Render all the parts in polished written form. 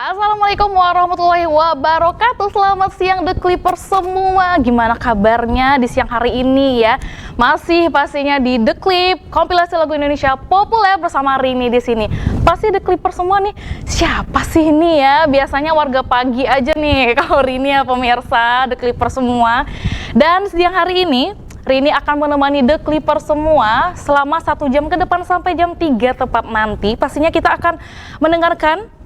Assalamualaikum warahmatullahi wabarakatuh. Selamat siang The Clippers semua. Gimana kabarnya di siang hari ini ya? Masih pastinya di The Clip, kompilasi lagu Indonesia populer bersama Rini di sini. Pasti The Clippers semua nih. Siapa sih ini ya? Biasanya warga pagi aja nih kalau Rini ya pemirsa The Clippers semua. Dan siang hari ini Rini akan menemani The Clippers semua selama 1 jam ke depan sampai jam 3 tepat nanti. Pastinya kita akan mendengarkan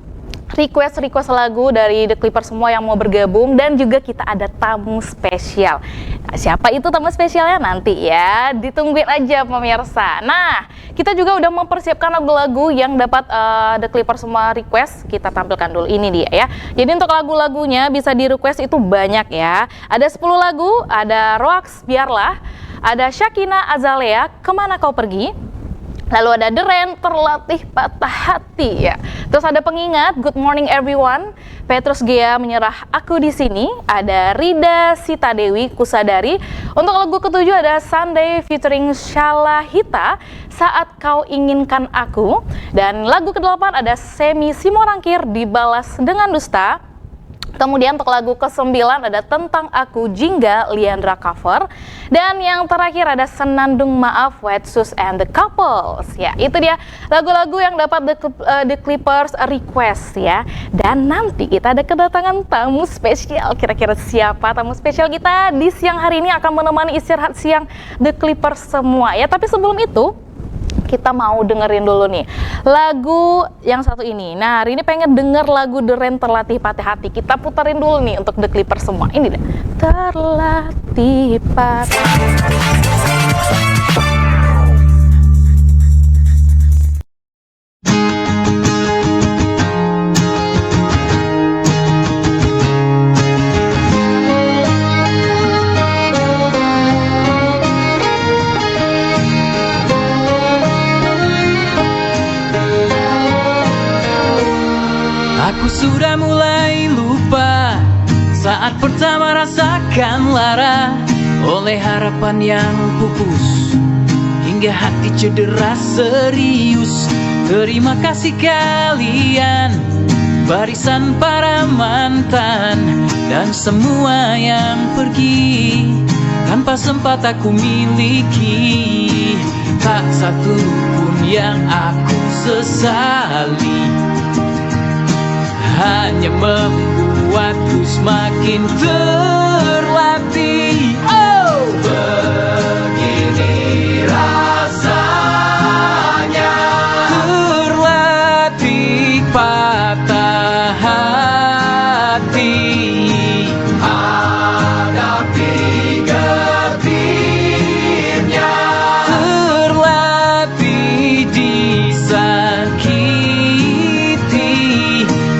request lagu dari The Clippers semua yang mau bergabung, dan juga kita ada tamu spesial. Nah, siapa itu tamu spesialnya nanti ya, ditungguin aja pemirsa. Nah, kita juga udah mempersiapkan lagu-lagu yang dapat The Clippers semua request. Kita tampilkan dulu, ini dia ya. Jadi untuk lagu-lagunya bisa di request itu banyak ya. Ada 10 lagu, ada Roax Biarlah, ada Syakina Azalea Kemana Kau Pergi, lalu ada The Rain Terlatih Patah Hati ya. Terus ada Pengingat Good Morning Everyone, Petrus Gea Menyerah Aku di Sini, ada Rida Sita Dewi Kusadari. Untuk lagu ketujuh ada Sunday featuring Shalahita Saat Kau Inginkan Aku, dan lagu ke-8 ada Semi Simorangkir Dibalas Dengan Dusta. Kemudian untuk lagu ke-9 ada Tentang Aku Jingga Liandra cover. Dan yang terakhir ada Senandung Maaf Wetsus and the Couples. Ya, itu dia lagu-lagu yang dapat The Clippers request ya. Dan nanti kita ada kedatangan tamu spesial. Kira-kira siapa tamu spesial kita di siang hari ini akan menemani istirahat siang The Clippers semua ya. Tapi sebelum itu kita mau dengerin dulu nih lagu yang satu ini. Nah, hari ini pengen denger lagu The Rain Terlatih Patah Hati. Kita putarin dulu nih untuk The Clippers semua. Ini deh. Terlatih patah. Aku sudah mulai lupa saat pertama rasakan lara oleh harapan yang pupus, hingga hati cedera serius. Terima kasih kalian, barisan para mantan, dan semua yang pergi tanpa sempat aku miliki. Tak satu pun yang aku sesali, hanya membuatku semakin terlatih. Oh, begini rasanya terlatih patah hati. Hadapi getirnya, terlatih disakiti,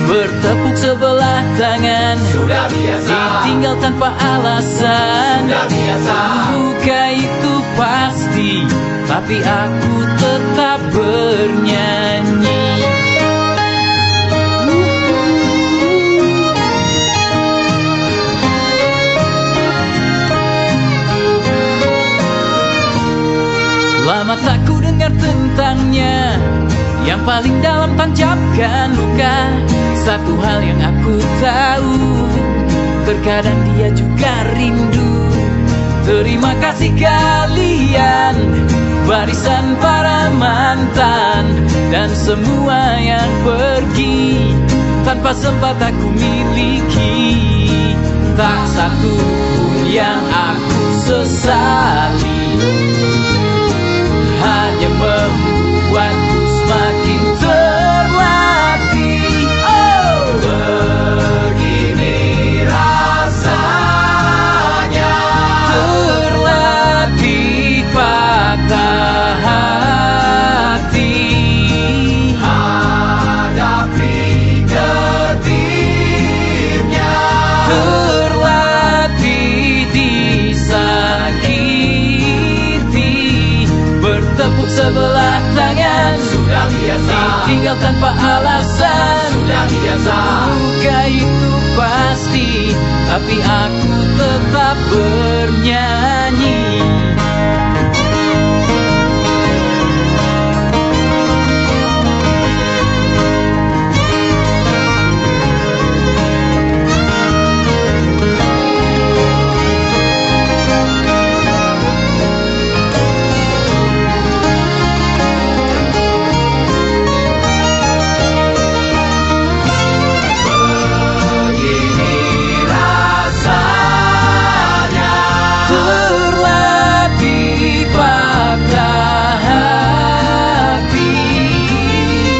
bertepuk sebelah tangan, sudah biasa, ditinggal tanpa alasan, sudah biasa. Buka itu pasti, tapi aku tetap bernyanyi. Lama tak ku dengar tentangnya, yang paling dalam tancapkan luka. Satu hal yang aku tahu, terkadang dia juga rindu. Terima kasih kalian, barisan para mantan, dan semua yang pergi tanpa sempat aku miliki. Tak satu pun yang aku sesali, hanya membuatku semakin tangan. Sudah biasa, Tinggal tanpa alasan. sudah biasa. Duka itu pasti, tapi aku tetap bernyanyi. Begini rasanya, Terlatih patah hati,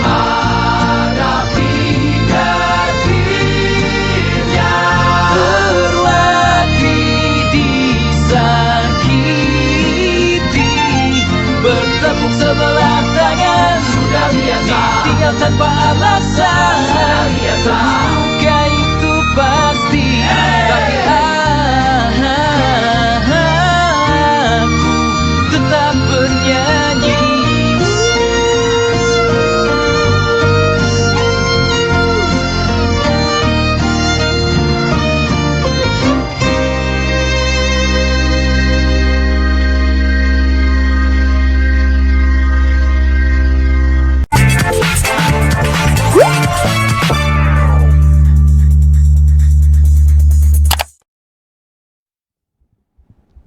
hadapi dirinya. terlatih disakiti, bertepuk sebelah tangan. Sudah biasa, Tinggal tanpa alasan. sudah biasa. Duka itu pasti, tapi aku tetap bernyanyi.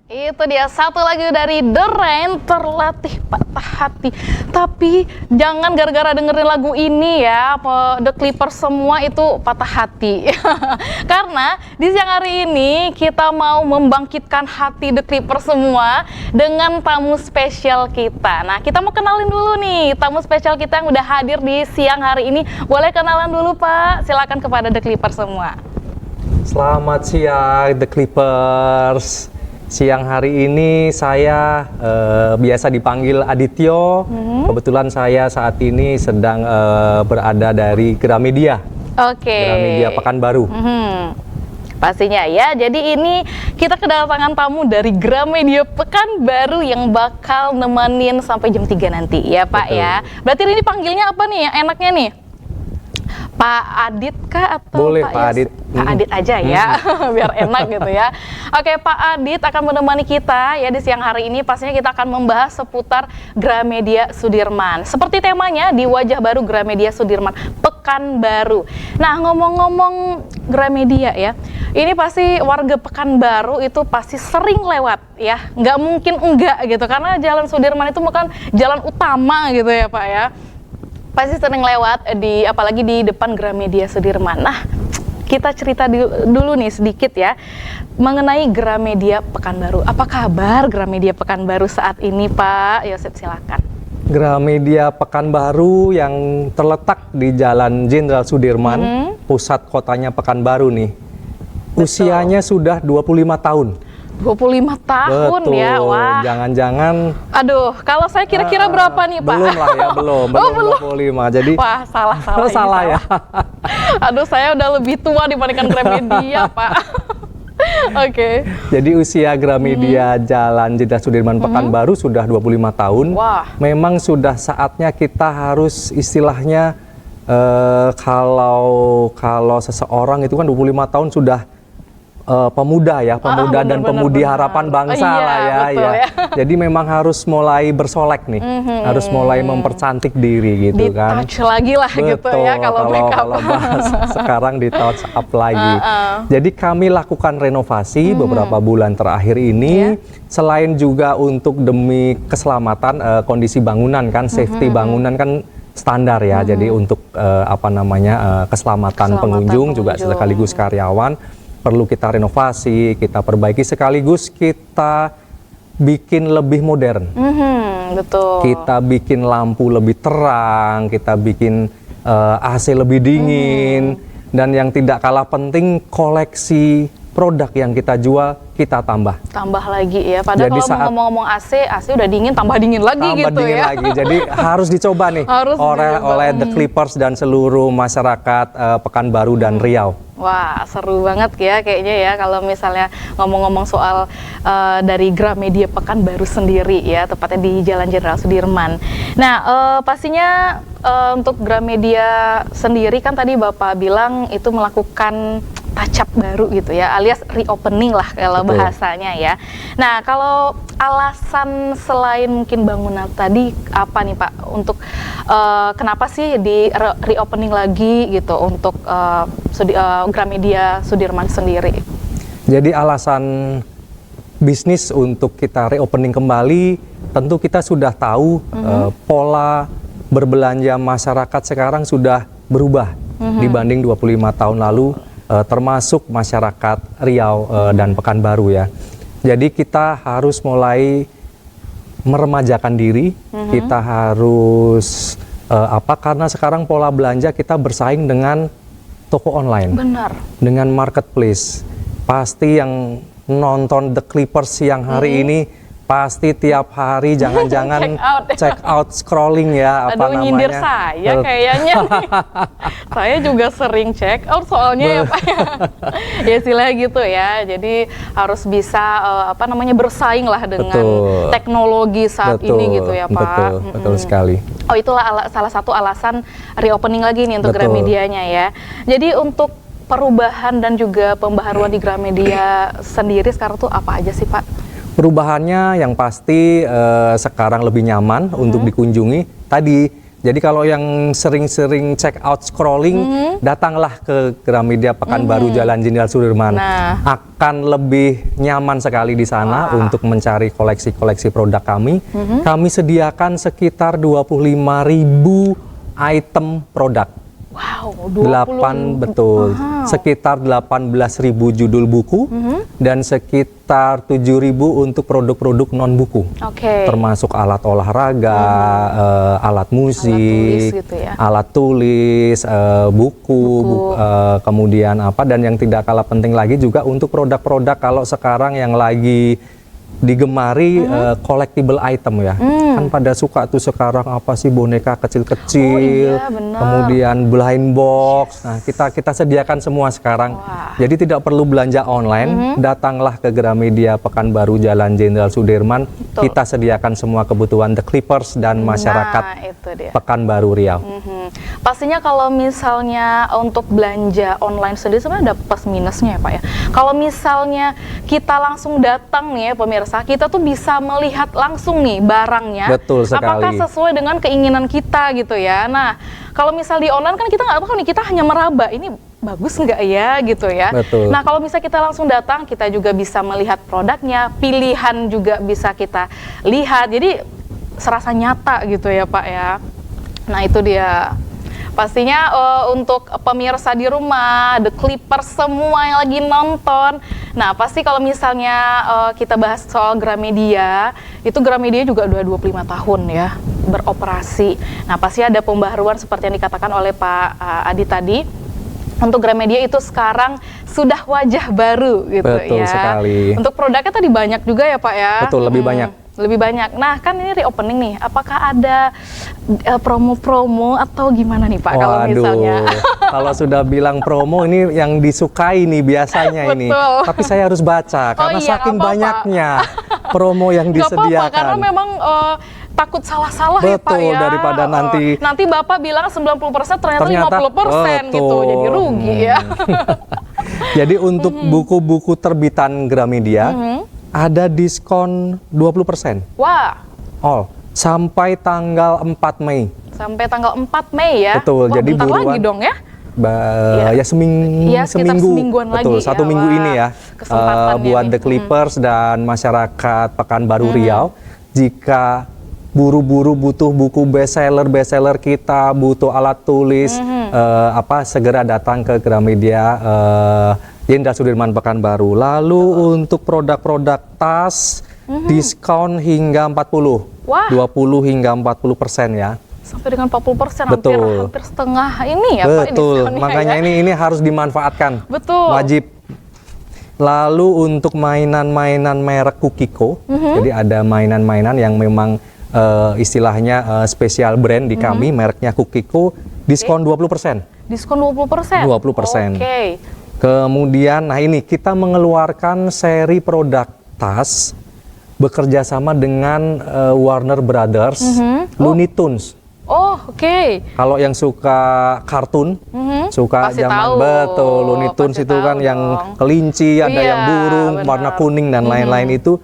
Itu dia satu lagi dari The Rain, Terlatih Patah Hati. Tapi jangan gara-gara dengerin lagu ini ya, The Clippers semua itu patah hati. Karena di siang hari ini kita mau membangkitkan hati The Clippers semua dengan tamu spesial kita. Nah, kita mau kenalin dulu nih tamu spesial kita yang udah hadir di siang hari ini. Boleh kenalan dulu Pak, silakan kepada The Clippers semua. Selamat siang The Clippers. Siang hari ini saya biasa dipanggil Adityo. Kebetulan saya saat ini sedang berada dari Gramedia. Oke. Gramedia Pekanbaru. Pastinya ya, jadi ini kita kedatangan tamu dari Gramedia Pekanbaru yang bakal nemenin sampai jam 3 nanti ya Pak. Betul. Ya. Berarti ini panggilnya apa nih yang enaknya nih? Pak Adit kah atau Boleh, Pak Pak Adit. Pak Adit aja ya, biar enak gitu ya. Oke, Pak Adit akan menemani kita ya di siang hari ini. Pastinya kita akan membahas seputar Gramedia Sudirman. Seperti temanya di wajah baru Gramedia Sudirman Pekanbaru. Nah, ngomong-ngomong Gramedia ya, ini pasti warga Pekanbaru itu pasti sering lewat ya, nggak mungkin enggak gitu, karena Jalan Sudirman itu bukan jalan utama gitu ya Pak ya. Pasti sering lewat apalagi di depan Gramedia Sudirman. Nah, kita cerita dulu nih sedikit ya mengenai Gramedia Pekanbaru. Apa kabar Gramedia Pekanbaru saat ini, Pak Yosep? Silakan. Gramedia Pekanbaru yang terletak di Jalan Jenderal Sudirman, pusat kotanya Pekanbaru nih. Usianya sudah 25 tahun. 25 tahun Betul. ya, wah. Jangan-jangan Aduh, kalau saya kira-kira berapa nih, Pak? belum lah ya, belum Oh, belum. 25. Jadi Wah, salah. Oh, ini salah ya. Aduh, saya udah lebih tua dibandingkan Gramedia, Pak. Oke. Jadi usia Gramedia Jalan Jenderal Sudirman Pekanbaru sudah 25 tahun. Wah. Memang sudah saatnya kita harus istilahnya kalau seseorang itu kan 25 tahun sudah pemuda ya, pemuda dan bener, pemudi bener. harapan bangsa Iya, lah ya, betul ya. Jadi memang harus mulai bersolek nih, harus mulai mempercantik diri gitu kan. Di-touch lagi lah gitu ya kalau make up. kalau bahas sekarang di touch up lagi. Jadi kami lakukan renovasi beberapa bulan terakhir ini, selain juga untuk demi keselamatan kondisi bangunan kan, safety bangunan kan standar ya. Jadi untuk keselamatan pengunjung juga sekaligus karyawan perlu kita renovasi, kita perbaiki, sekaligus kita bikin lebih modern. Betul. Kita bikin lampu lebih terang, kita bikin AC lebih dingin, dan yang tidak kalah penting koleksi produk yang kita jual kita tambah. Tambah lagi ya. Padahal Jadi kalau saat- mau ngomong AC udah dingin, tambah dingin lagi Tambah gitu dingin ya. lagi. Jadi harus dicoba nih Harus dicoba. oleh The Clippers dan seluruh masyarakat Pekanbaru dan Riau. Wah, seru banget ya kayaknya ya kalau misalnya ngomong-ngomong soal dari Gramedia Pekanbaru sendiri ya, tepatnya di Jalan Jenderal Sudirman. Nah, pastinya untuk Gramedia sendiri kan tadi Bapak bilang itu melakukan touch-up baru gitu ya, alias reopening lah kalau Betul. bahasanya ya. Nah, kalau alasan selain mungkin bangunan tadi apa nih Pak untuk kenapa sih di reopening lagi gitu untuk Gramedia Sudirman sendiri? Jadi alasan bisnis untuk kita reopening kembali, tentu kita sudah tahu pola berbelanja masyarakat sekarang sudah berubah dibanding 25 tahun lalu, termasuk masyarakat Riau dan Pekanbaru ya. Jadi kita harus mulai meremajakan diri, kita harus karena sekarang pola belanja kita bersaing dengan toko online, Benar. dengan marketplace. Pasti yang nonton The Clippers siang hari ini pasti tiap hari jangan-jangan check out scrolling ya, apa Aduh, namanya. nyindir saya kayaknya nih. Saya juga sering check out soalnya ya Pak ya. Ya istilah gitu ya. Jadi harus bisa bersaing lah dengan Betul. teknologi saat ini gitu ya Pak. Betul sekali. Oh, itulah salah satu alasan reopening lagi nih untuk Betul. Gramedianya ya. Jadi untuk perubahan dan juga pembaharuan di Gramedia sendiri sekarang tuh apa aja sih Pak? Perubahannya yang pasti sekarang lebih nyaman untuk dikunjungi. Tadi, jadi kalau yang sering-sering check out scrolling, datanglah ke Gramedia Pekanbaru Jalan Jenderal Sudirman. Nah. Akan lebih nyaman sekali di sana untuk mencari koleksi-koleksi produk kami. Kami sediakan sekitar 25.000 item produk. Wow, 8 betul. Sekitar 18.000 judul buku dan sekitar 7.000 untuk produk-produk non buku. Oke. Termasuk alat olahraga, alat musik, tulis gitu ya. alat tulis, buku, kemudian dan yang tidak kalah penting lagi juga untuk produk-produk kalau sekarang yang lagi digemari collectible item ya. Kan pada suka tuh sekarang apa sih boneka kecil-kecil, Oh iya, benar. kemudian blind box. Nah, kita sediakan semua sekarang. Wah. Jadi tidak perlu belanja online, datanglah ke Gramedia Pekanbaru Jalan Jenderal Sudirman. Betul. Kita sediakan semua kebutuhan The Clippers dan masyarakat Nah, itu dia. Pekanbaru Riau. Pastinya kalau misalnya untuk belanja online sendiri sebenarnya ada plus minusnya ya Pak ya. Kalau misalnya kita langsung datang nih ya pemirsa, kita tuh bisa melihat langsung nih barangnya. Betul sekali. Apakah sesuai dengan keinginan kita gitu ya. Nah, kalau misal di online kan kita nggak tahu nih, kita hanya meraba ini bagus nggak ya gitu ya. Betul. Nah, kalau misalnya kita langsung datang, kita juga bisa melihat produknya, pilihan juga bisa kita lihat. Jadi serasa nyata gitu ya Pak ya. Nah, itu dia. Pastinya untuk pemirsa di rumah, The Clippers semua yang lagi nonton. Nah, pasti kalau misalnya kita bahas soal Gramedia, itu Gramedia juga udah 25 tahun ya beroperasi. Nah, pasti ada pembaharuan seperti yang dikatakan oleh Pak Adi tadi. Untuk Gramedia itu sekarang sudah wajah baru gitu. Betul ya. sekali. Untuk produknya tadi banyak juga ya Pak ya. Betul, lebih banyak. Lebih banyak. Nah, kan ini reopening nih. Apakah ada promo-promo atau gimana nih Pak kalau misalnya? Kalau sudah bilang promo ini yang disukai nih biasanya ini. Betul. Tapi saya harus baca karena iya, saking nggak apa-apa. banyaknya promo yang Nggak apa-apa, disediakan. karena memang takut salah-salah ya Pak Betul, ya. daripada nanti Bapak bilang 90% ternyata 50% gitu. betul. Jadi rugi ya. Jadi untuk buku-buku terbitan Gramedia ada diskon 20%. Wah, All sampai tanggal 4 Mei. sampai tanggal 4 Mei ya. Betul, Wah, jadi bentar buruan. lagi dong ya. Ya Iya, sekitar seminggu, semingguan betul, lagi satu ya. minggu Wah, ini ya kesempatannya buat nih. The Clippers dan masyarakat Pekanbaru Riau. Jika buru-buru butuh buku bestseller kita, butuh alat tulis, segera datang ke Gramedia Jenderal Sudirman Pekanbaru. Lalu untuk produk-produk tas diskon hingga 40, Wah. 20 hingga 40% ya. Sampai dengan 40%, Betul. hampir setengah ini ya Pak Betul, diskonnya makanya ya. ini harus dimanfaatkan. Betul. Wajib. Lalu untuk mainan-mainan merek Kukiko, jadi ada mainan-mainan yang memang istilahnya spesial brand di kami, mereknya Kukiko, diskon 20%. Diskon 20%? 20%. Oke. Kemudian, nah ini kita mengeluarkan seri produk tas bekerja sama dengan Warner Brothers, Looney Tunes. Oh, oke. Kalau yang suka kartun, suka Pasti zaman tahu. betul Looney Tunes Pasti itu kan tahu yang dong. kelinci, ada Iya, yang burung, benar. warna kuning dan lain-lain itu.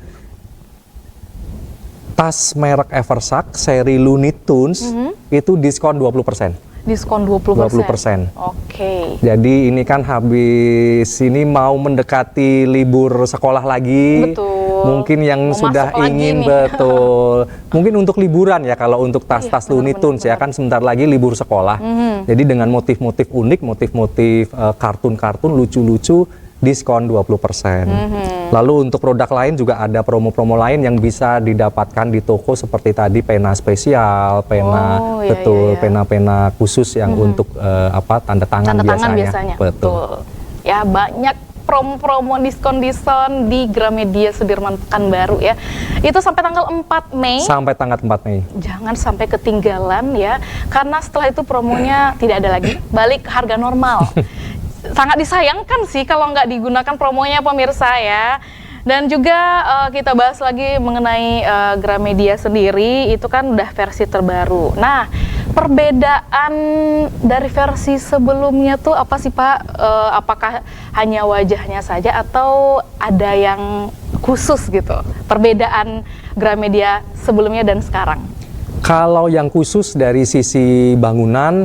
Tas merek Eversac seri Looney Tunes itu diskon 20%. Diskon 20%. 20%. Oke. Jadi ini kan habis ini mau mendekati libur sekolah lagi. Betul. Mungkin yang Mau sudah masuk lagi ingin nih. betul. Mungkin untuk liburan ya kalau untuk tas-tas Looney Tunes ya kan sebentar lagi libur sekolah. Jadi dengan motif-motif unik, motif-motif kartun-kartun lucu-lucu diskon 20%. Lalu untuk produk lain juga ada promo-promo lain yang bisa didapatkan di toko seperti tadi pena spesial, pena Oh, iya, betul, iya, iya. pena-pena khusus yang untuk tanda tangan Tanda tangan biasanya. biasanya. Betul. Ya, banyak promo-promo diskon-diskon di Gramedia Sudirman Pekanbaru ya. Itu sampai tanggal 4 Mei. Sampai tanggal 4 Mei. Jangan sampai ketinggalan ya, karena setelah itu promonya tidak ada lagi, balik ke harga normal. Sangat disayangkan sih kalau nggak digunakan promonya pemirsa ya. Dan juga kita bahas lagi mengenai Gramedia sendiri, itu kan udah versi terbaru. Nah, perbedaan dari versi sebelumnya tuh apa sih Pak? Apakah hanya wajahnya saja atau ada yang khusus gitu? Perbedaan Gramedia sebelumnya dan sekarang? Kalau yang khusus dari sisi bangunan,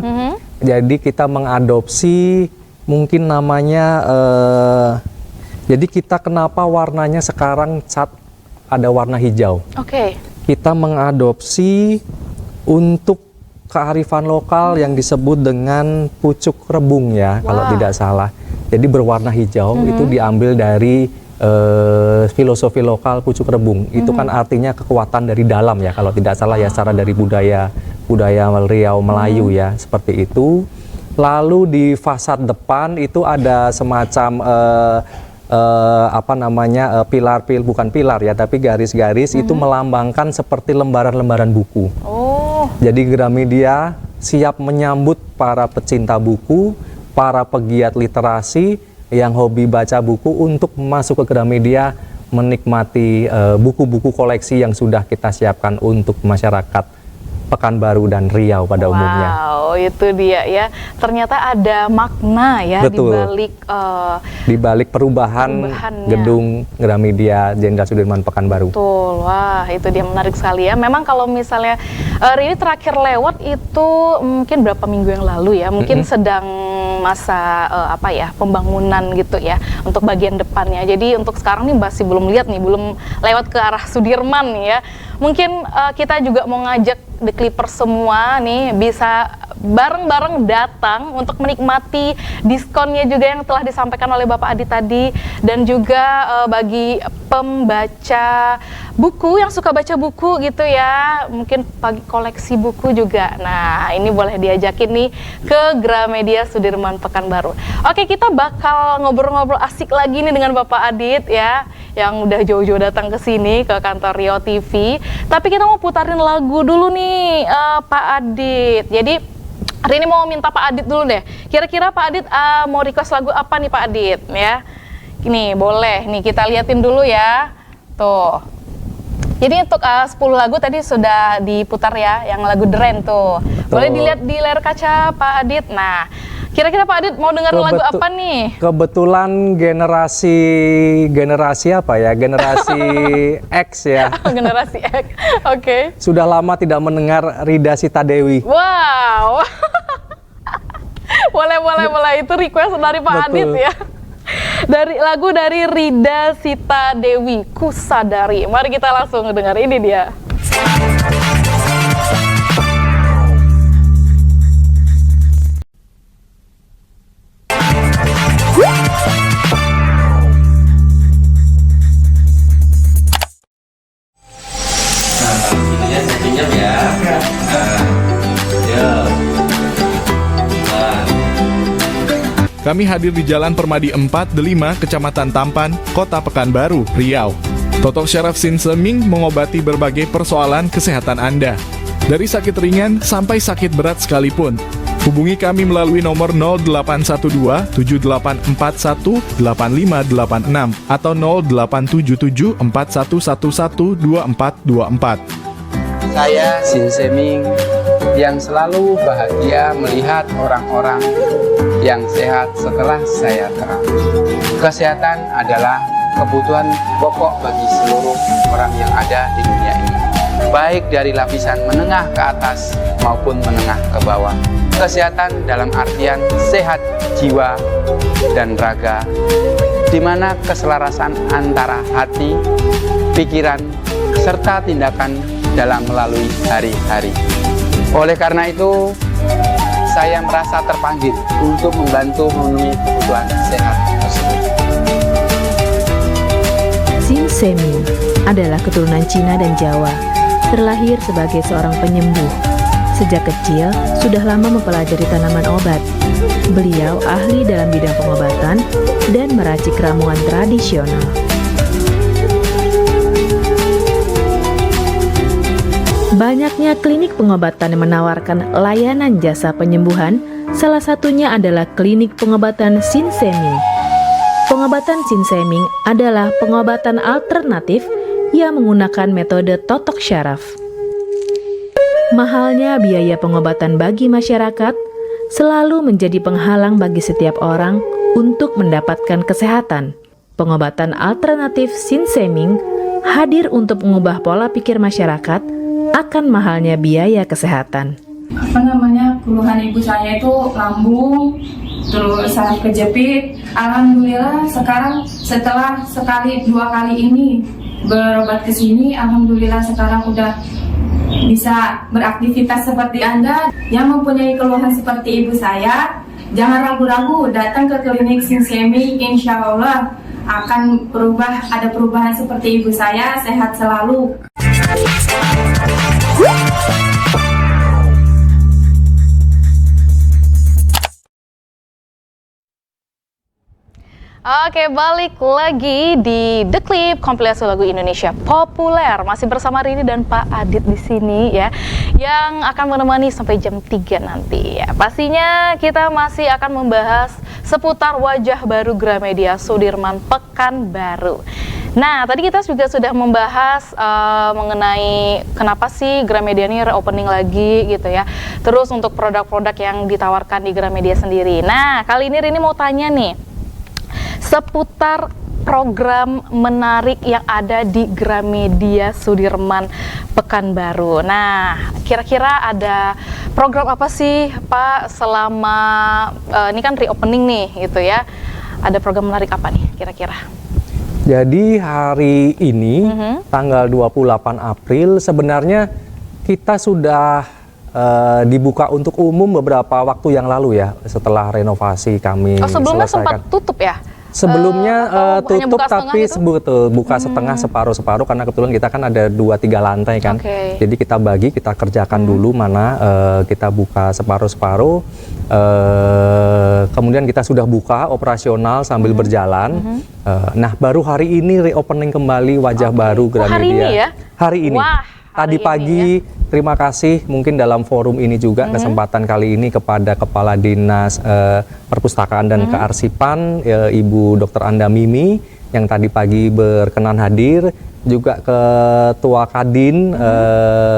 jadi kita mengadopsi mungkin namanya, jadi kita kenapa warnanya sekarang cat ada warna hijau. Oke. Kita mengadopsi untuk kearifan lokal yang disebut dengan pucuk rebung ya, kalau tidak salah. Jadi berwarna hijau itu diambil dari filosofi lokal pucuk rebung. Itu kan artinya kekuatan dari dalam ya, kalau tidak salah ya, secara dari budaya Riau Melayu ya, seperti itu. Lalu di fasad depan itu ada semacam bukan pilar ya, tapi garis-garis itu melambangkan seperti lembaran-lembaran buku. Oh. Jadi Gramedia siap menyambut para pecinta buku, para pegiat literasi yang hobi baca buku untuk masuk ke Gramedia menikmati buku-buku koleksi yang sudah kita siapkan untuk masyarakat Pekanbaru dan Riau pada umumnya. Wow, itu dia ya. Ternyata ada makna ya Betul. Di balik perubahan Perubahannya. gedung Gramedia Jenderal Sudirman Pekanbaru. Betul, wah itu dia menarik sekali ya. Memang kalau misalnya ini terakhir lewat itu mungkin berapa minggu yang lalu ya, mungkin sedang masa pembangunan gitu ya untuk bagian depannya. Jadi untuk sekarang nih masih belum lihat nih, belum lewat ke arah Sudirman nih ya. Mungkin kita juga mau ngajak The Clippers semua nih bisa bareng-bareng datang untuk menikmati diskonnya juga yang telah disampaikan oleh Bapak Adi tadi, dan juga bagi pembaca buku yang suka baca buku gitu ya, mungkin bagi koleksi buku juga. Nah, ini boleh diajakin nih ke Gramedia Sudirman Pekanbaru. Oke, kita bakal ngobrol-ngobrol asik lagi nih dengan Bapak Adit ya, yang udah jauh-jauh datang ke sini ke kantor Rio TV. Tapi kita mau putarin lagu dulu nih Pak Adit. Jadi hari ini mau minta Pak Adit dulu deh. Kira-kira Pak Adit mau request lagu apa nih Pak Adit ya? Ini boleh nih kita liatin dulu ya. Tuh. Jadi untuk 10 lagu tadi sudah diputar ya, yang lagu Dren tuh. Boleh dilihat di layar kaca Pak Adit. Nah, kira-kira Pak Adit mau dengar lagu apa nih? Kebetulan generasi apa ya? Generasi X ya. Generasi X. Oke. Sudah lama tidak mendengar Rida Sita Dewi. Wow. boleh. Itu request dari Pak Betul. Adit ya. Dari lagu dari Rida Sita Dewi, Kusadari. Mari kita langsung dengar, ini dia. Ininya saya pinjam ya. Kami hadir di Jalan Permadi 4 Delima, Kecamatan Tampan, Kota Pekanbaru, Riau. Totok Syaraf Sinseming mengobati berbagai persoalan kesehatan Anda. Dari sakit ringan sampai sakit berat sekalipun. Hubungi kami melalui nomor 0812 7841 8586 atau 0877 4111 2424. Saya Sinseming yang selalu bahagia melihat orang-orang yang sehat setelah saya terang. Kesehatan adalah kebutuhan pokok bagi seluruh orang yang ada di dunia ini, baik dari lapisan menengah ke atas maupun menengah ke bawah. Kesehatan dalam artian sehat jiwa dan raga, di mana keselarasan antara hati, pikiran, serta tindakan dalam melalui hari-hari. Oleh karena itu, saya merasa terpanggil untuk membantu memenuhi kebutuhan sehat tersebut. Sinseming adalah keturunan Cina dan Jawa, terlahir sebagai seorang penyembuh. Sejak kecil, sudah lama mempelajari tanaman obat. Beliau ahli dalam bidang pengobatan dan meracik ramuan tradisional. Banyaknya klinik pengobatan yang menawarkan layanan jasa penyembuhan, salah satunya adalah klinik pengobatan Sinseming. Pengobatan Sinseming adalah pengobatan alternatif yang menggunakan metode totok syaraf. Mahalnya biaya pengobatan bagi masyarakat selalu menjadi penghalang bagi setiap orang untuk mendapatkan kesehatan. Pengobatan alternatif Sinseming hadir untuk mengubah pola pikir masyarakat akan mahalnya biaya kesehatan. Keluhan ibu saya itu lambung, terus saraf kejepit. Alhamdulillah sekarang setelah sekali dua kali ini berobat ke sini, alhamdulillah sekarang udah bisa beraktivitas seperti Anda. Yang mempunyai keluhan seperti ibu saya, jangan ragu-ragu datang ke klinik Sinseming, insya Allah akan ada perubahan seperti ibu saya, sehat selalu. Oke, balik lagi di The Clip, kompilasi lagu Indonesia populer. Masih bersama Rini dan Pak Adit di sini ya, yang akan menemani sampai jam 3 nanti ya. Pastinya kita masih akan membahas seputar wajah baru Gramedia Sudirman Pekanbaru. Nah, tadi kita juga sudah membahas mengenai kenapa sih Gramedia ini reopening lagi gitu ya. Terus untuk produk-produk yang ditawarkan di Gramedia sendiri. Nah, kali ini Rini mau tanya nih, seputar program menarik yang ada di Gramedia Sudirman Pekanbaru. Nah, kira-kira ada program apa sih Pak selama ini kan reopening nih gitu ya. Ada program menarik apa nih kira-kira? Jadi hari ini tanggal 28 April sebenarnya kita sudah dibuka untuk umum beberapa waktu yang lalu ya, setelah renovasi kami sebelumnya selesaikan. sempat tutup ya? Sebelumnya tutup tapi buka setengah separuh karena kebetulan kita kan ada 2-3 lantai kan. Jadi kita bagi, kita kerjakan dulu mana kita buka separuh, kemudian kita sudah buka operasional sambil berjalan. Nah, baru hari ini reopening kembali wajah baru Gramedia. Hari ini ya? Hari ini. Wah, tadi pagi ya. Terima kasih mungkin dalam forum ini juga kesempatan kali ini kepada Kepala Dinas Perpustakaan dan Kearsipan Ibu Dr. Anda Mimi yang tadi pagi berkenan hadir, juga Ketua Kadin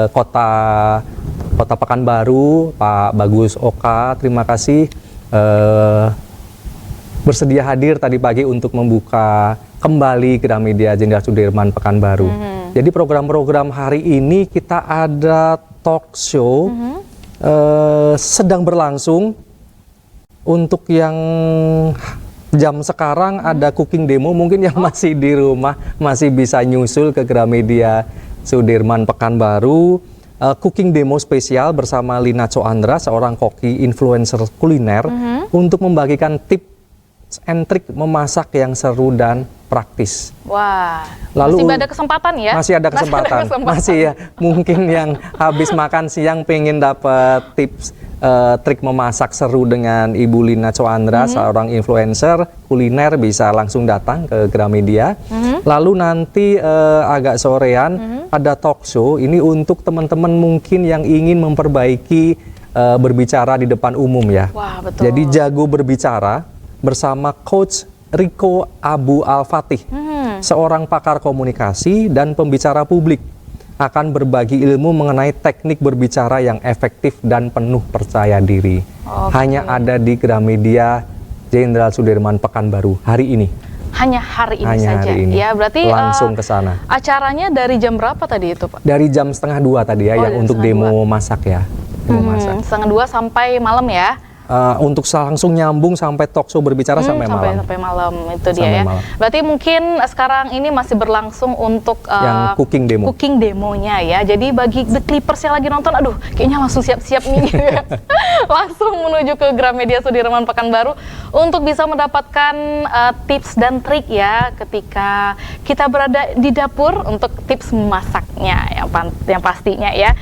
Kota Pekanbaru Pak Bagus Oka, terima kasih bersedia hadir tadi pagi untuk membuka kembali Gramedia Jenderal Sudirman Pekanbaru. Jadi program-program hari ini kita ada talk show sedang berlangsung. Untuk yang jam sekarang ada cooking demo, mungkin yang masih di rumah masih bisa nyusul ke Gramedia Sudirman Pekanbaru. Cooking demo spesial bersama Lina Coandra, seorang koki influencer kuliner, untuk membagikan tips and trik memasak yang seru dan praktis. Wah, lalu masih ada kesempatan ya? Masih ada kesempatan. Masih ya, mungkin yang habis makan siang pengen dapat tips trik memasak seru dengan Ibu Lina Coandra, seorang influencer kuliner, bisa langsung datang ke Gramedia. Lalu nanti agak sorean ada talk show, ini untuk teman-teman mungkin yang ingin memperbaiki berbicara di depan umum ya. Wah, betul. Jadi jago berbicara bersama Coach Rico Abu Al-Fatih, seorang pakar komunikasi dan pembicara publik, akan berbagi ilmu mengenai teknik berbicara yang efektif dan penuh percaya diri. Hanya ada di Gramedia Jenderal Sudirman Pekanbaru hari ini. Hanya hari ini Hanya saja. hari ini. Ya, berarti langsung ke sana. Acaranya dari jam berapa tadi itu, Pak? Dari jam 1:30 tadi ya, yang dari untuk 1:30. demo masak ya. Demo masak. 1:30 sampai malam ya? Untuk langsung nyambung sampai talk show berbicara sampai malam. Sampai malam itu dia Sampai ya. malam. Berarti mungkin sekarang ini masih berlangsung untuk Yang cooking demo. Cooking demonya ya. Jadi bagi The Clippers yang lagi nonton, aduh, kayaknya langsung siap-siap nih. Gitu ya. Langsung menuju ke Gramedia Sudirman Pekanbaru untuk bisa mendapatkan tips dan trik ya ketika kita berada di dapur untuk tips memasaknya yang pastinya ya.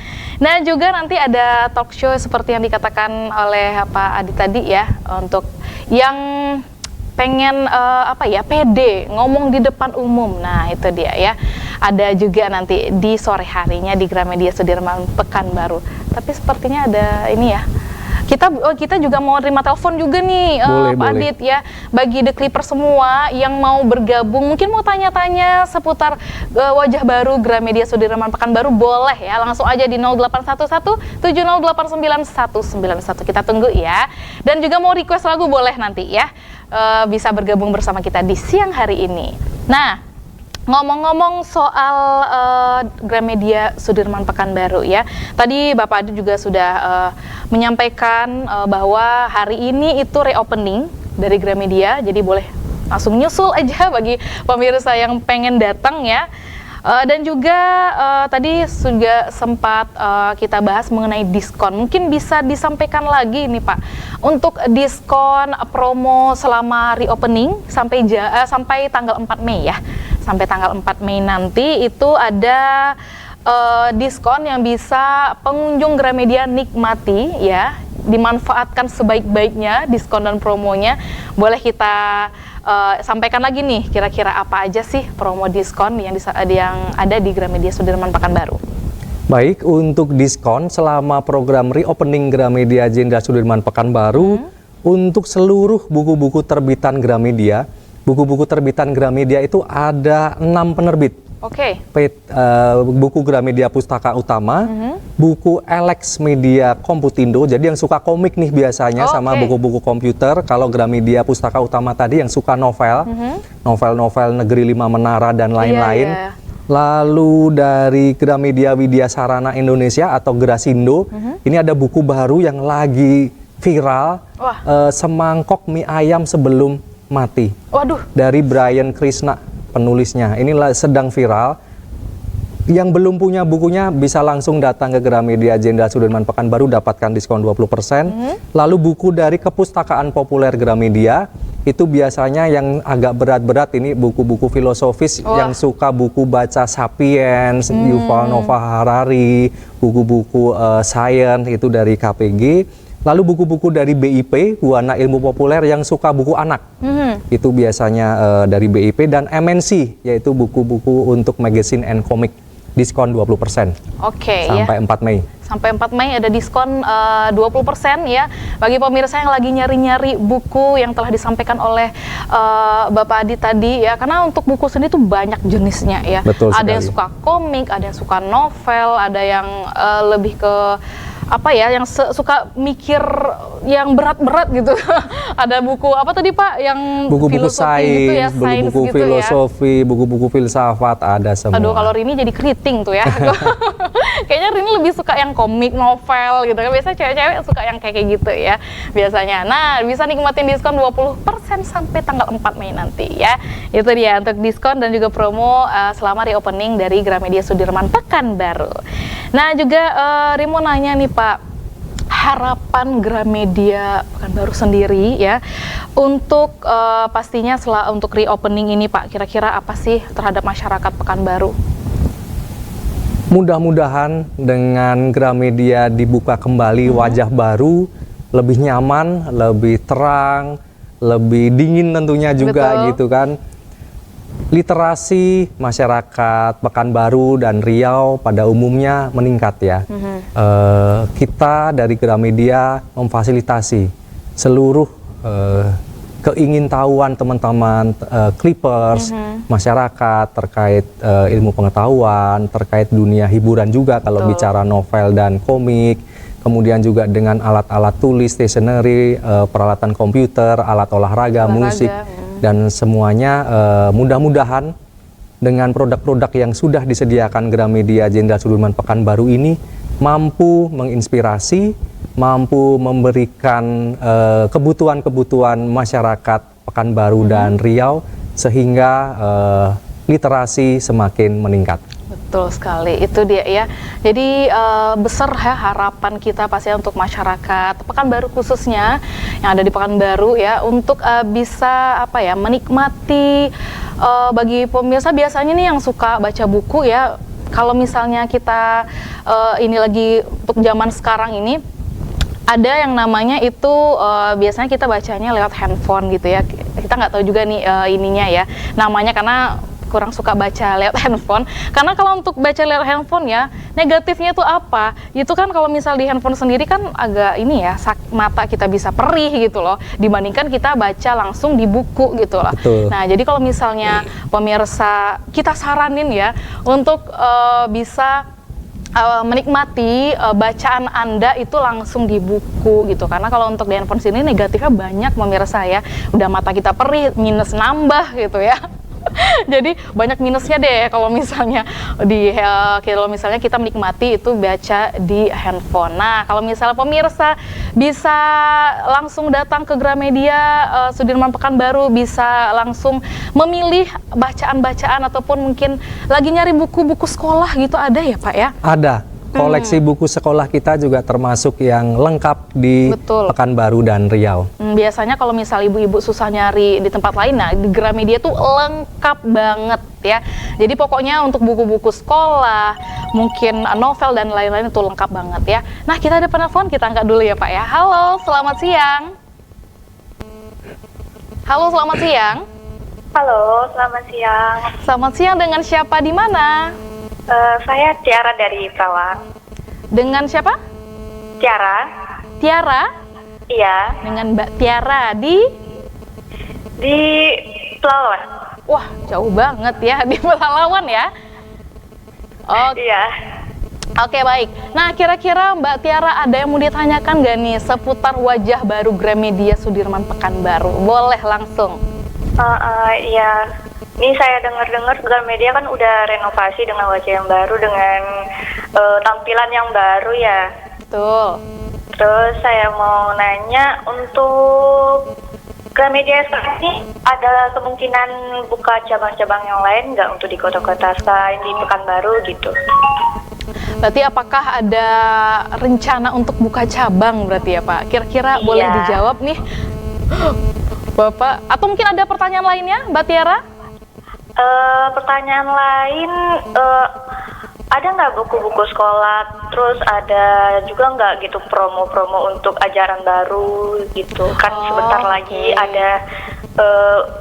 Nah, juga nanti ada talk show seperti yang dikatakan oleh Pak Adi tadi ya, untuk yang pengen pede ngomong di depan umum. Nah, itu dia ya. Ada juga nanti di sore harinya di Gramedia Sudirman Pekanbaru. Tapi sepertinya ada ini ya. Kita juga mau terima telepon juga nih, Pak Adit ya. Bagi The Clippers semua yang mau bergabung, mungkin mau tanya-tanya seputar wajah baru Gramedia Sudirman Pekanbaru, boleh ya, langsung aja di 0811 7089 191. Kita tunggu ya. Dan juga mau request lagu boleh nanti ya, bisa bergabung bersama kita di siang hari ini. Nah, ngomong-ngomong soal Gramedia Sudirman Pekanbaru ya, tadi Bapak Adi juga sudah menyampaikan bahwa hari ini itu reopening dari Gramedia, jadi boleh langsung nyusul aja bagi pemirsa yang pengen datang ya. Dan juga tadi juga sempat kita bahas mengenai diskon. Mungkin bisa disampaikan lagi nih Pak, untuk diskon promo selama reopening sampai tanggal 4 Mei ya. Sampai tanggal 4 Mei nanti itu ada diskon yang bisa pengunjung Gramedia nikmati ya, dimanfaatkan sebaik-baiknya diskon dan promonya. Boleh kita sampaikan lagi nih, kira-kira apa aja sih promo diskon yang ada di Gramedia Sudirman Pekanbaru? Baik, untuk diskon selama program reopening Gramedia Jenderal Sudirman Pekanbaru, untuk seluruh buku-buku terbitan Gramedia, buku-buku terbitan Gramedia itu ada 6 penerbit. Oke. Buku Gramedia Pustaka Utama, buku Alex Media Komputindo, jadi yang suka komik nih biasanya sama buku-buku komputer. Kalau Gramedia Pustaka Utama tadi yang suka novel, novel-novel Negeri Lima Menara dan lain-lain. Iya. Lalu dari Gramedia Widya Sarana Indonesia atau Grasindo, ini ada buku baru yang lagi viral, Semangkok Mie Ayam Sebelum Mati. Waduh. Dari Brian Krishna penulisnya. Inilah sedang viral. Yang belum punya bukunya bisa langsung datang ke Gramedia Jenderal Sudirman Pekanbaru, dapatkan diskon 20%. Lalu buku dari Kepustakaan Populer Gramedia, itu biasanya yang agak berat-berat, ini buku-buku filosofis. Yang suka buku baca Sapiens, Yuval Noah Harari, buku-buku science itu dari KPG. Lalu buku-buku dari BIP, Buana Ilmu Populer, yang suka buku anak. Itu biasanya dari BIP, dan MNC, yaitu buku-buku untuk magazine and comic, diskon 20%. Oke, sampai 4 Mei. Sampai 4 Mei ada diskon 20% ya. Bagi pemirsa yang lagi nyari-nyari buku yang telah disampaikan oleh Bapak Adi tadi ya. Karena untuk buku sendiri itu banyak jenisnya ya. Betul ada sekali. yang suka komik, ada yang suka novel, ada yang lebih ke apa ya, yang suka mikir yang berat-berat gitu. Ada buku apa tadi Pak, yang buku-buku filosofi gitu ya, buku-buku gitu filosofi, buku-buku filsafat, ada semua. Aduh, kalau Rini jadi keriting tuh ya. Kayaknya Rini lebih suka yang komik, novel gitu kan. Biasanya cewek-cewek suka yang kayak gitu ya biasanya. Nah, bisa nikmatin diskon 20% sampai tanggal 4 Mei nanti ya. Itu dia untuk diskon dan juga promo selama reopening dari Gramedia Sudirman Pekanbaru. Nah, juga Rini mau nanya nih Pak, harapan Gramedia Pekanbaru sendiri ya untuk pastinya untuk reopening ini Pak, kira-kira apa sih terhadap masyarakat Pekanbaru? Mudah-mudahan dengan Gramedia dibuka kembali wajah baru, lebih nyaman, lebih terang, lebih dingin tentunya juga. Betul. Gitu kan. Literasi masyarakat Pekanbaru dan Riau pada umumnya meningkat ya. Kita dari Gramedia memfasilitasi seluruh keingintahuan teman-teman Clippers, masyarakat terkait ilmu pengetahuan, terkait dunia hiburan juga kalau bicara novel dan komik, kemudian juga dengan alat-alat tulis, stationery, peralatan komputer, alat olahraga, musik, dan semuanya mudah-mudahan dengan produk-produk yang sudah disediakan Gramedia Jenderal Sudirman Pekanbaru ini mampu menginspirasi, mampu memberikan kebutuhan-kebutuhan masyarakat Pekanbaru dan Riau sehingga literasi semakin meningkat. Betul sekali, itu dia ya. Jadi besar ya harapan kita pasti untuk masyarakat Pekanbaru khususnya yang ada di Pekanbaru ya untuk bisa apa ya menikmati bagi pemirsa biasanya nih yang suka baca buku ya. Kalau misalnya kita ini lagi untuk zaman sekarang ini ada yang namanya itu biasanya kita bacanya lewat handphone gitu ya. Kita nggak tahu juga nih ininya ya namanya karena kurang suka baca lewat handphone. Karena kalau untuk baca lewat handphone ya, negatifnya itu apa? Itu kan kalau misal di handphone sendiri kan agak ini ya, mata kita bisa perih gitu loh. Dibandingkan kita baca langsung di buku gitu loh. Betul. Nah, jadi kalau misalnya pemirsa kita saranin ya untuk bisa menikmati bacaan Anda itu langsung di buku gitu. Karena kalau untuk di handphone sini negatifnya banyak pemirsa ya. Udah mata kita perih, minus nambah gitu ya. Jadi banyak minusnya deh kalau misalnya kita menikmati itu baca di handphone. Nah, kalau misalnya pemirsa bisa langsung datang ke Gramedia Sudirman Pekanbaru, bisa langsung memilih bacaan-bacaan ataupun mungkin lagi nyari buku-buku sekolah gitu ada ya Pak ya? Ada. Koleksi buku sekolah kita juga termasuk yang lengkap di Pekanbaru dan Riau. Biasanya kalau misal ibu-ibu susah nyari di tempat lain, nah di Gramedia tuh lengkap banget ya. Jadi pokoknya untuk buku-buku sekolah, mungkin novel dan lain-lain itu lengkap banget ya. Nah kita ada penelpon, kita angkat dulu ya Pak ya. Halo, selamat siang. Halo, selamat siang. Halo, selamat siang. Selamat siang, dengan siapa di mana? Saya Tiara dari Perawang. Dengan siapa? Tiara. Tiara? Iya. Dengan Mbak Tiara di Pelawan. Wah, jauh banget ya di Pelawan ya. Oh. Iya. Oke, baik. Nah, kira-kira Mbak Tiara ada yang mau ditanyakan nggak nih seputar wajah baru Gramedia Sudirman Pekanbaru? Boleh langsung. Iya. Ini saya dengar-dengar Gramedia kan udah renovasi dengan wajah yang baru, dengan tampilan yang baru ya. Betul. Terus saya mau nanya, untuk Gramedia sekarang ini ada kemungkinan buka cabang-cabang yang lain nggak untuk di kota-kota selain di Pekanbaru gitu? Berarti apakah ada rencana untuk buka cabang berarti ya Pak? Kira-kira boleh dijawab nih Bapak? Atau mungkin ada pertanyaan lainnya Mbak Tiara? Pertanyaan lain, ada nggak buku-buku sekolah, terus ada juga nggak gitu promo-promo untuk ajaran baru gitu, kan sebentar lagi ada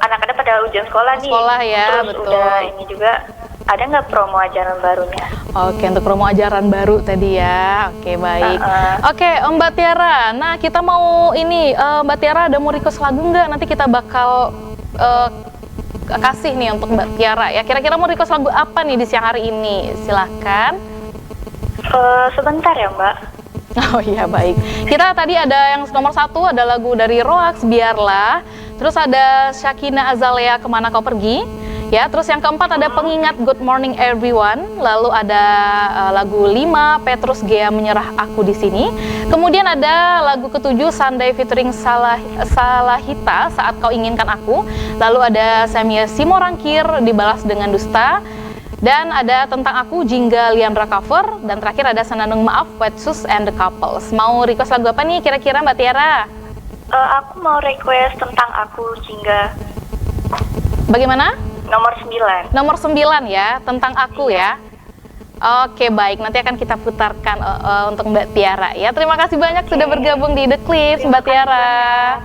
anak-anak pada ujian sekolah nih, ya, terus betul. Udah ini juga, ada nggak promo ajaran barunya? Oke, untuk promo ajaran baru tadi ya. Oke, baik. Oke, Mbak Tiara, nah kita mau ini, Mbak Tiara ada mau request lagu nggak? Nanti kita bakal kasih nih untuk Mbak Tiara ya. Kira-kira mau request lagu apa nih di siang hari ini? Silahkan. Sebentar ya Mbak. Oh iya, baik. Kita tadi ada yang nomor 1 ada lagu dari Roax, Biarlah. Terus ada Syakina Azalea, Kemana Kau Pergi. Ya, terus yang keempat ada Pengingat, Good Morning Everyone. Lalu ada lagu 5 Petrus Gea, Menyerah Aku di Sini. Kemudian ada lagu ke-7 Sunday featuring Salahita, Saat Kau Inginkan Aku. Lalu ada Samia Simorangkir, Dibalas Dengan Dusta. Dan ada Tentang Aku, Jingga Liandra cover. Dan terakhir ada Senandung Maaf, Wetsus and the Couples. Mau request lagu apa nih kira-kira Mbak Tiara? Aku mau request Tentang Aku, Jingga. Bagaimana? Nomor 9. Nomor 9 ya, Tentang Aku ya. Oke, baik. Nanti akan kita putarkan untuk Mbak Tiara ya. Terima kasih banyak sudah bergabung di The Clips, Mbak Tiara.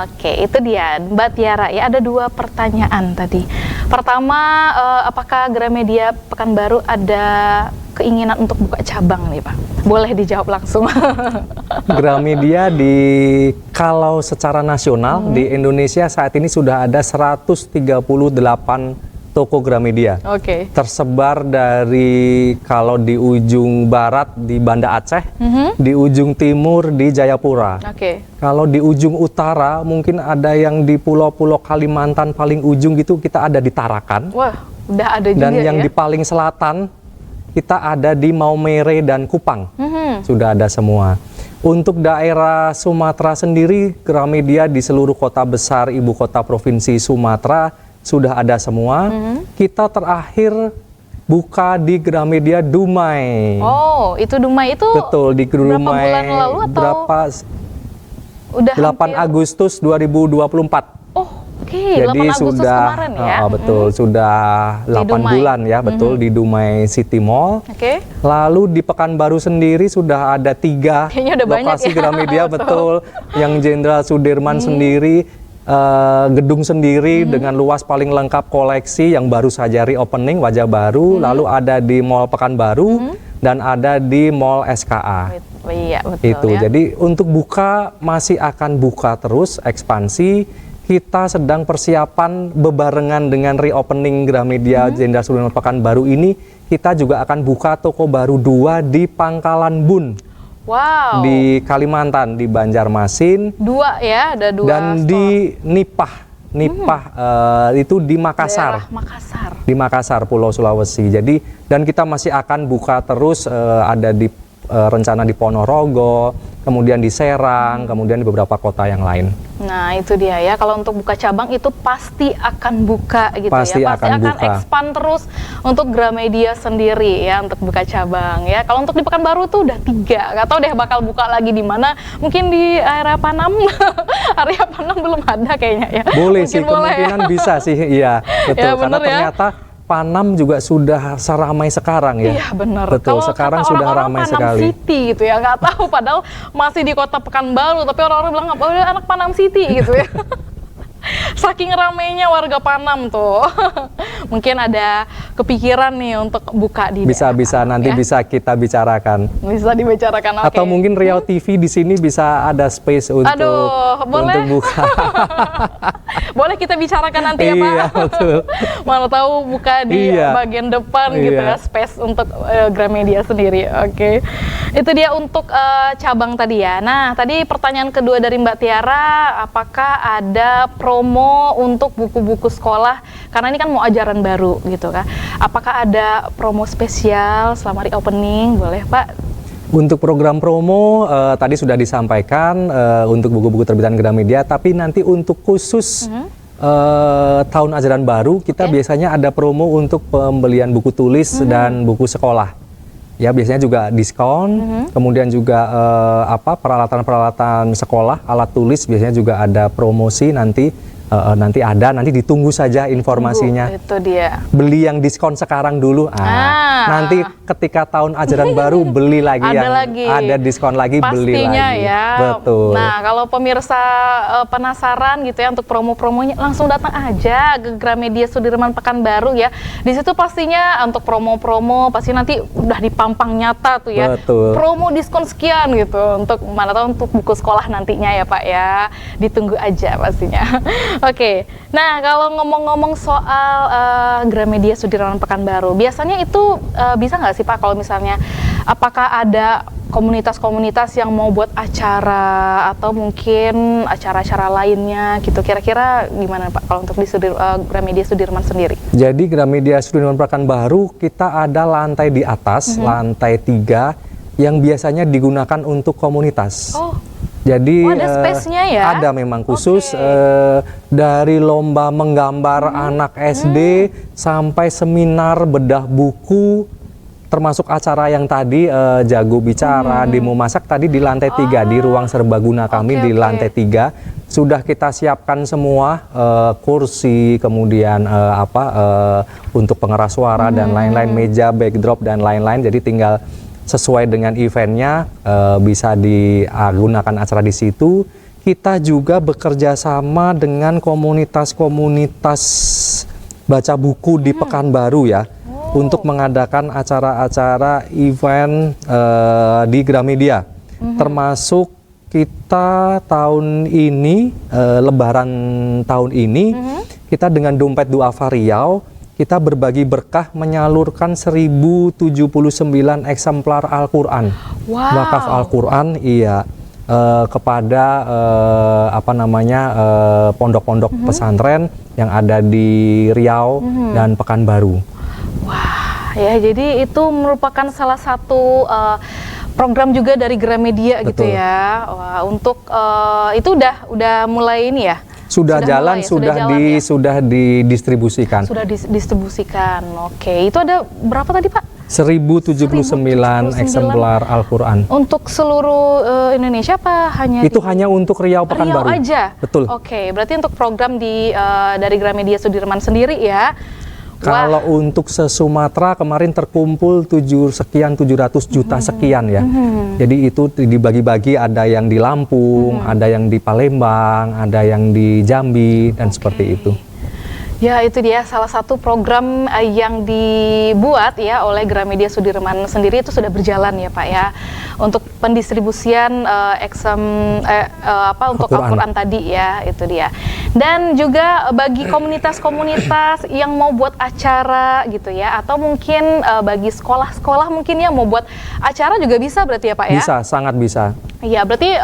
Oke, itu dia Mbak Tiara ya. Ada 2 pertanyaan tadi. Pertama, apakah Gramedia Pekanbaru ada keinginan untuk buka cabang nih Pak? Boleh dijawab langsung. Gramedia kalau secara nasional di Indonesia saat ini sudah ada 138 toko Gramedia. Oke. Tersebar dari kalau di ujung barat di Banda Aceh, di ujung timur di Jayapura. Oke. Kalau di ujung utara mungkin ada yang di pulau-pulau Kalimantan paling ujung gitu kita ada di Tarakan. Wah, udah ada juga. Dan yang ya? di paling selatan kita ada di Maumere dan Kupang. Sudah ada semua. Untuk daerah Sumatera sendiri, Gramedia di seluruh kota besar ibu kota provinsi Sumatera sudah ada semua. Kita terakhir buka di Gramedia Dumai. Oh, itu Dumai itu. Betul, di Dumai. Berapa bulan lalu atau? Udah 8 Agustus 2024. Oh, oke. Jadi 8 Agustus sudah kemarin ya. betul, sudah 8 bulan ya, betul di Dumai City Mall. Oke. Lalu di Pekanbaru sendiri sudah ada 3 Kayaknya udah banyak lokasi ya. Gramedia, betul. Yang Jenderal Sudirman sendiri, gedung sendiri dengan luas paling lengkap koleksi yang baru saja reopening, wajah baru. Lalu ada di Mall Pekanbaru dan ada di Mall SKA. Iya, betul Itu. ya. Jadi untuk buka masih akan buka terus ekspansi. Kita sedang persiapan bebarengan dengan reopening Gramedia Jenderal Sudirman Pekanbaru ini, kita juga akan buka toko baru 2 di Pangkalan Bun. Wow. Di Kalimantan, di Banjarmasin. 2 ya, ada 2 Dan store. di Nipah itu di Makassar. Daerah Makassar. Di Makassar, Pulau Sulawesi. Jadi dan kita masih akan buka terus, ada di rencana di Ponorogo, kemudian di Serang, kemudian di beberapa kota yang lain. Nah, itu dia ya. Kalau untuk buka cabang itu pasti akan buka gitu Pasti ya. Pasti akan akan buka. expand terus untuk Gramedia sendiri ya untuk buka cabang ya. Kalau untuk di Pekanbaru tuh udah 3. Gak tahu deh bakal buka lagi di mana. Mungkin di area Panam. Area Panam belum ada kayaknya ya. Boleh Mungkin sih, boleh ya. kemungkinan bisa sih, iya betul. Ya, Karena bener ya. ternyata Panam juga sudah seramai sekarang ya. Iya benar. Betul, sekarang sudah ramai Panam sekali. City gitu ya, nggak tahu padahal masih di kota Pekanbaru, tapi orang-orang bilang oh dia anak Panam City gitu ya. Saking ramainya warga Panam tuh. Mungkin ada kepikiran nih untuk buka di Bisa nanti ya. bisa kita bicarakan. Bisa dibicarakan. Oke. Atau mungkin Riau TV di sini bisa ada space untuk Aduh, boleh. untuk buka. Boleh kita bicarakan nanti ya Pak. Iya, betul. Mana tahu buka di Iya. bagian depan gitu Iya. ya, space untuk Gramedia sendiri. Oke. Itu dia untuk cabang tadi ya. Nah, tadi pertanyaan kedua dari Mbak Tiara, apakah ada promo untuk buku-buku sekolah? Karena ini kan mau ajaran baru gitu kan. Apakah ada promo spesial selama reopening? Boleh Pak? Untuk program promo tadi sudah disampaikan untuk buku-buku terbitan Gramedia, tapi nanti untuk khusus tahun ajaran baru kita biasanya ada promo untuk pembelian buku tulis dan buku sekolah. Ya biasanya juga diskon, kemudian juga peralatan-peralatan sekolah, alat tulis biasanya juga ada promosi nanti. Nanti ditunggu saja informasinya. Itu dia. Beli yang diskon sekarang dulu, nanti ketika tahun ajaran baru beli lagi ada diskon lagi, beli pastinya lagi. Ya. Betul. Nah, kalau pemirsa penasaran gitu ya untuk promo-promonya, langsung datang aja ke Gramedia Sudirman Pekanbaru ya. Di situ pastinya untuk promo-promo pasti nanti udah dipampang nyata tuh ya. Betul. Promo diskon sekian gitu untuk mana tahu untuk buku sekolah nantinya ya Pak ya. Ditunggu aja pastinya. Oke. Nah, kalau ngomong-ngomong soal Gramedia Sudirman Pekanbaru, biasanya itu bisa nggak sih Pak kalau misalnya apakah ada komunitas-komunitas yang mau buat acara atau mungkin acara-acara lainnya gitu, kira-kira gimana Pak kalau untuk di Gramedia Sudirman sendiri? Jadi Gramedia Sudirman Pekanbaru kita ada lantai di atas, lantai 3 yang biasanya digunakan untuk komunitas. Oh. Jadi ada space-nya ya? Ada memang khusus dari lomba menggambar anak SD sampai seminar bedah buku termasuk acara yang tadi jago bicara, demo masak tadi di lantai 3 di ruang serbaguna kami di lantai 3 sudah kita siapkan semua kursi, kemudian untuk pengeras suara dan lain-lain, meja, backdrop dan lain-lain. Jadi tinggal sesuai dengan eventnya bisa digunakan acara di situ. Kita juga bekerja sama dengan komunitas-komunitas baca buku di Pekanbaru ya, untuk mengadakan acara-acara event di Gramedia. Termasuk kita tahun ini, Lebaran tahun ini, kita dengan Dompet Duafa Riau, kita berbagi berkah menyalurkan 1079 eksemplar Al-Quran. Wakaf Al-Quran, iya. Kepada pondok-pondok pesantren yang ada di Riau dan Pekanbaru. Wah, ya jadi itu merupakan salah satu program juga dari Gramedia gitu ya. Wah, untuk itu udah mulai ini ya. Sudah jalan, sudah didistribusikan. Sudah didistribusikan. Oke, itu ada berapa tadi, Pak? 1079 eksemplar Al-Quran. Untuk seluruh Indonesia apa hanya itu hanya untuk Riau Pekanbaru? Riau aja? Betul. Oke, berarti untuk program dari Gramedia Sudirman sendiri ya. Kalau untuk se-Sumatera kemarin terkumpul 700 juta sekian ya. Jadi itu dibagi-bagi, ada yang di Lampung, ada yang di Palembang, ada yang di Jambi dan seperti itu. Ya, itu dia salah satu program yang dibuat ya oleh Gramedia Sudirman sendiri, itu sudah berjalan ya Pak ya, untuk pendistribusian untuk Al-Quran tadi ya, itu dia. Dan juga bagi komunitas-komunitas yang mau buat acara gitu ya, atau mungkin bagi sekolah-sekolah mungkin yang mau buat acara juga bisa berarti ya Pak ya? Bisa, sangat bisa. Iya, berarti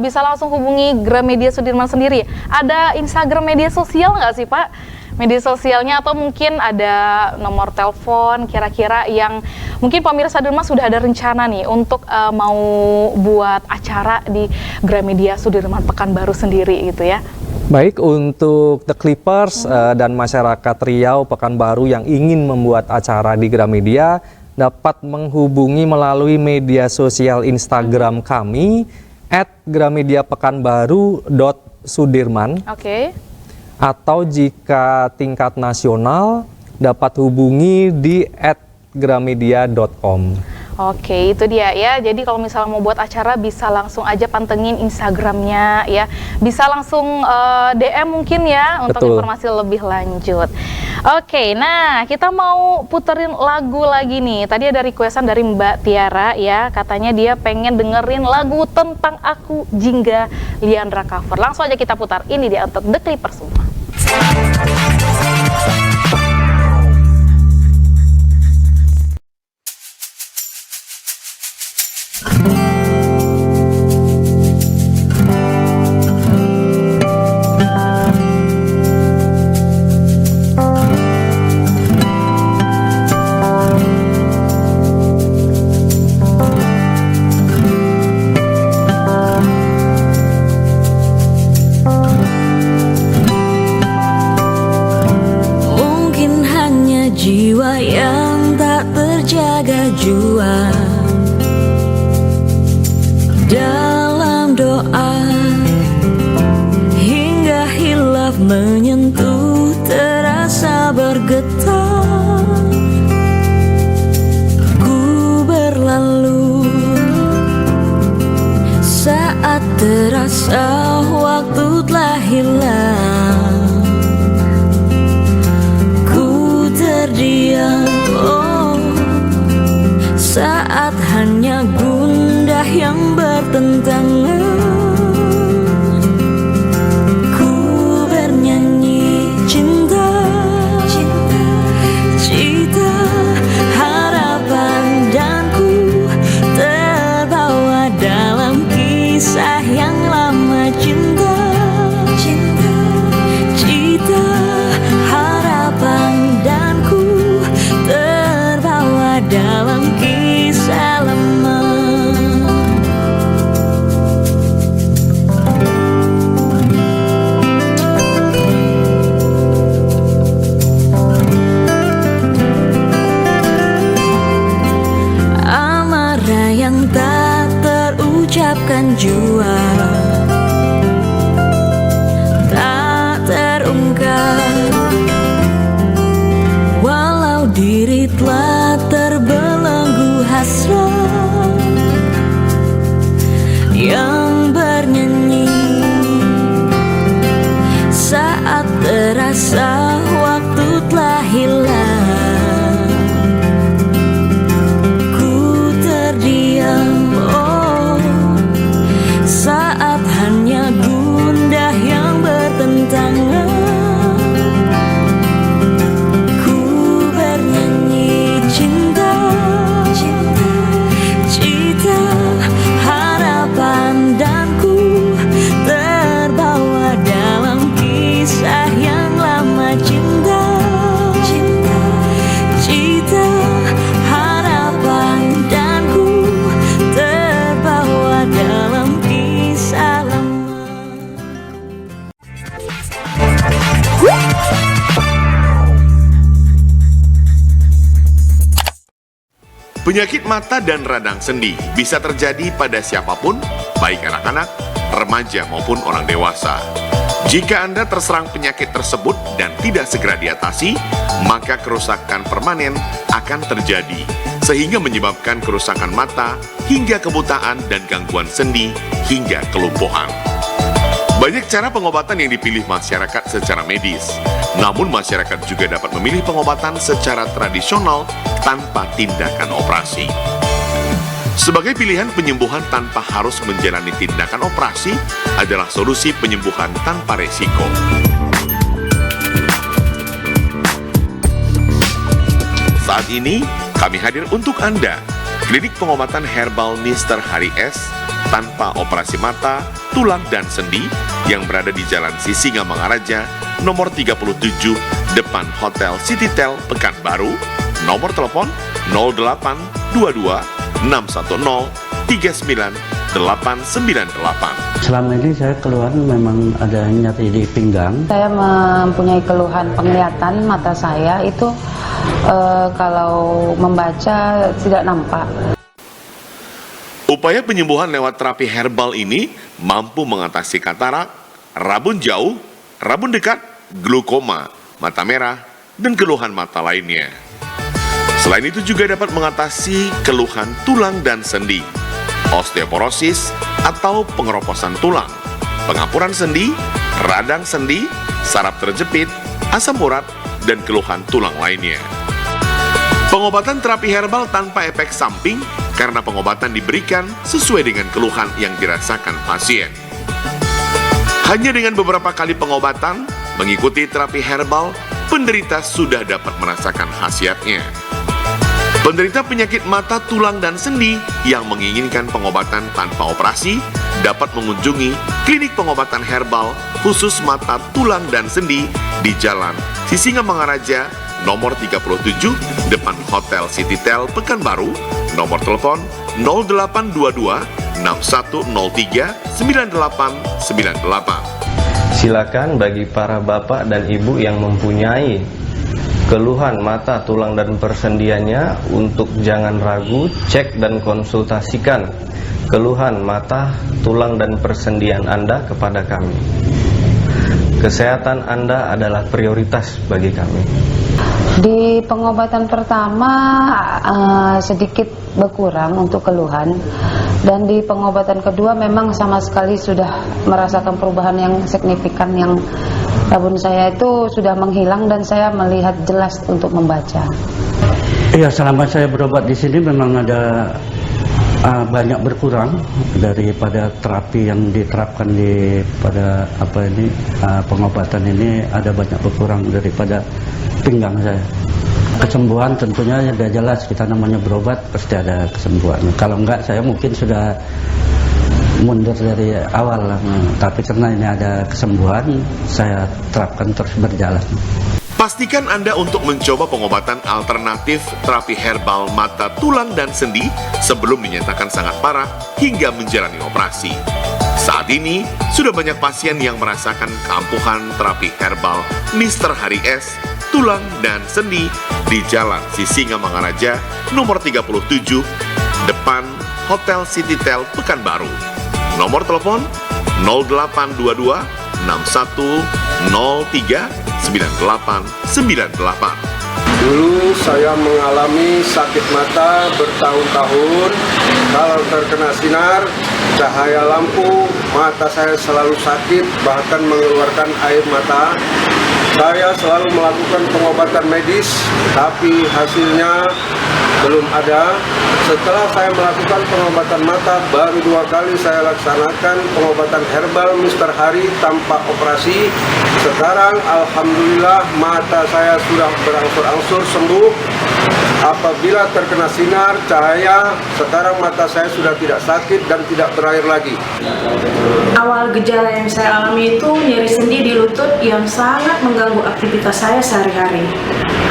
bisa langsung hubungi Gramedia Sudirman sendiri. Ada Instagram media sosial nggak sih Pak? Media sosialnya, atau mungkin ada nomor telepon kira-kira yang mungkin pemirsa di rumah sudah ada rencana nih untuk mau buat acara di Gramedia Sudirman Pekanbaru sendiri gitu ya. Baik, untuk The Clippers dan masyarakat Riau Pekanbaru yang ingin membuat acara di Gramedia dapat menghubungi melalui media sosial Instagram kami @gramediapekanbaru.sudirman. Oke. Atau jika tingkat nasional dapat hubungi di @gramedia.com. Oke, itu dia ya. Jadi kalau misalnya mau buat acara bisa langsung aja pantengin Instagramnya ya. Bisa langsung DM mungkin ya untuk informasi lebih lanjut. Oke, nah kita mau puterin lagu lagi nih. Tadi ada requestan dari Mbak Tiara ya. Katanya dia pengen dengerin lagu Tentang Aku Jingga Liandra cover. Langsung aja kita putar. Ini dia untuk The Clippers semua. Jiwa yang tak terjaga jua dalam doa hingga hilaf menyentuh terasa bergetar. Ku berlalu saat terasa waktu telah hilang. Terdiam, saat hanya gundah yang bertentangan. Ku bernyanyi cinta, cita, harapan, dan ku terbawa dalam kisah yang lama. Cinta, cita, harapan, dan terbawa dalam kisah lama. jua tak terungkap, walau diri telah terbelenggu hasrat yang bernyanyi saat terasa waktu telah hilang. Ku terdiam, oh, saat hanya gundah yang bertentangan. Ku bernyanyi cinta, cita, harapan, dan ku terbawa dalam kisah yang lama. Cinta, cita, harapan, dan ku terbawa dalam kisah lama. Penyakit mata dan radang sendi bisa terjadi pada siapapun, baik anak-anak, remaja maupun orang dewasa. Jika Anda terserang penyakit tersebut dan tidak segera diatasi, maka kerusakan permanen akan terjadi, sehingga menyebabkan kerusakan mata hingga kebutaan dan gangguan sendi hingga kelumpuhan. Banyak cara pengobatan yang dipilih masyarakat secara medis, namun masyarakat juga dapat memilih pengobatan secara tradisional tanpa tindakan operasi. Sebagai pilihan penyembuhan tanpa harus menjalani tindakan operasi adalah solusi penyembuhan tanpa resiko. Saat ini, kami hadir untuk Anda, klinik pengobatan herbal Mr. Hari S, tanpa operasi mata, tulang, dan sendi yang berada di Jalan Sisingamangaraja, nomor 37, depan Hotel Citytel, Pekanbaru. Nomor telepon 0822 610 39898. Selama ini saya keluhan memang ada nyeri di pinggang. Saya mempunyai keluhan penglihatan mata saya itu kalau membaca tidak nampak. Upaya penyembuhan lewat terapi herbal ini mampu mengatasi katarak, rabun jauh, rabun dekat, glaukoma, mata merah, dan keluhan mata lainnya. Selain itu juga dapat mengatasi keluhan tulang dan sendi, osteoporosis atau pengeroposan tulang, pengampuran sendi, radang sendi, saraf terjepit, asam urat, dan keluhan tulang lainnya. Pengobatan terapi herbal tanpa efek samping karena pengobatan diberikan sesuai dengan keluhan yang dirasakan pasien. Hanya dengan beberapa kali pengobatan, mengikuti terapi herbal, penderita sudah dapat merasakan khasiatnya. Penderita penyakit mata, tulang, dan sendi yang menginginkan pengobatan tanpa operasi dapat mengunjungi klinik pengobatan herbal khusus mata, tulang, dan sendi di Jalan Sisingamangaraja, nomor 37, depan Hotel Citytel, Pekanbaru. Nomor telepon 0822 6103 9898. Silakan bagi para bapak dan ibu yang mempunyai keluhan mata, tulang, dan persendiannya untuk jangan ragu, cek dan konsultasikan keluhan mata, tulang, dan persendian Anda kepada kami. Kesehatan Anda adalah prioritas bagi kami. Di pengobatan pertama sedikit berkurang untuk keluhan, dan di pengobatan kedua memang sama sekali sudah merasakan perubahan yang signifikan, yang rabun saya itu sudah menghilang dan saya melihat jelas untuk membaca. Iya, selama saya berobat di sini memang ada banyak berkurang daripada terapi yang diterapkan di pada pengobatan ini, ada banyak berkurang daripada pinggang saya. Kesembuhan tentunya sudah jelas, kita namanya berobat pasti ada kesembuhan. Kalau enggak saya mungkin sudah mundur dari awal lah. Tapi karena ini ada kesembuhan, saya terapkan terus berjalan. Pastikan Anda untuk mencoba pengobatan alternatif terapi herbal mata, tulang, dan sendi sebelum dinyatakan sangat parah hingga menjalani operasi. Saat ini, sudah banyak pasien yang merasakan keampuhan terapi herbal Mr. Hari S, tulang, dan sendi di Jalan Sisingamangaraja, nomor 37, depan Hotel Citytel, Pekanbaru. Nomor telepon 0822 6103 9898. Dulu saya mengalami sakit mata bertahun-tahun. Kalau terkena sinar cahaya lampu, mata saya selalu sakit, bahkan mengeluarkan air mata. Saya selalu melakukan pengobatan medis, tapi hasilnya belum ada. Setelah saya melakukan pengobatan mata, baru 2 kali saya laksanakan pengobatan herbal Mr. Hari tanpa operasi. Sekarang alhamdulillah mata saya sudah berangsur-angsur sembuh. Apabila terkena sinar cahaya, sekarang mata saya sudah tidak sakit dan tidak berair lagi. Awal gejala yang saya alami itu nyeri sendi di lutut yang sangat mengganggu aktivitas saya sehari-hari.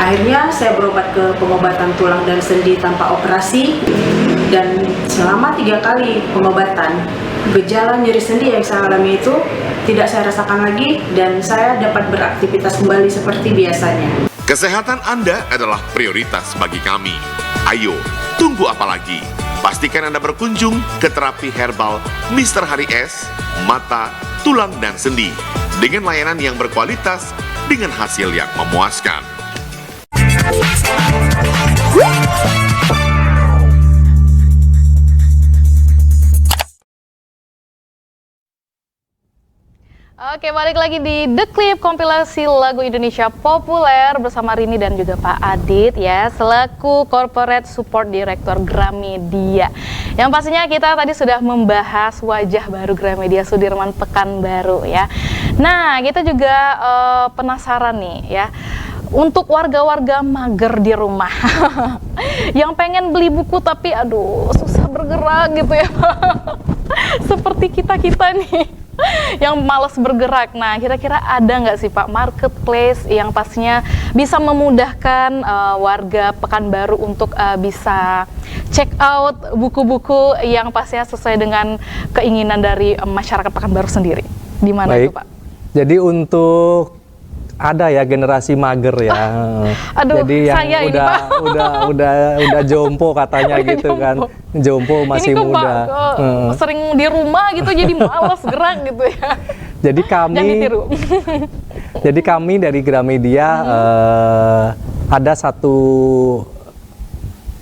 Akhirnya saya berobat ke pengobatan tulang dan sendi tanpa operasi, dan selama 3 kali pengobatan, gejala nyeri sendi yang saya alami itu tidak saya rasakan lagi dan saya dapat beraktivitas kembali seperti biasanya. Kesehatan Anda adalah prioritas bagi kami. Ayo, tunggu apa lagi? Pastikan Anda berkunjung ke terapi herbal Mr. Hari S, mata, tulang, dan sendi dengan layanan yang berkualitas dengan hasil yang memuaskan. Oke, balik lagi di The Clip, kompilasi lagu Indonesia populer bersama Rini dan juga Pak Adit ya, selaku Corporate Support Director Gramedia. Yang pastinya kita tadi sudah membahas wajah baru Gramedia Sudirman Pekanbaru ya. Nah, kita juga penasaran nih ya, untuk warga-warga mager di rumah yang pengen beli buku tapi aduh susah bergerak gitu ya seperti kita-kita nih yang malas bergerak. Nah, kira-kira ada nggak sih Pak marketplace yang pastinya bisa memudahkan warga Pekanbaru untuk bisa check out buku-buku yang pastinya sesuai dengan keinginan dari masyarakat Pekanbaru sendiri? Di mana itu Pak? Jadi untuk ada ya generasi mager ya. Aduh, jadi yang saya udah jompo katanya gitu kan. Jompo masih ini muda. Pak, sering di rumah gitu jadi malas gerak gitu ya. Jadi kami jadi kami dari Gramedia ada satu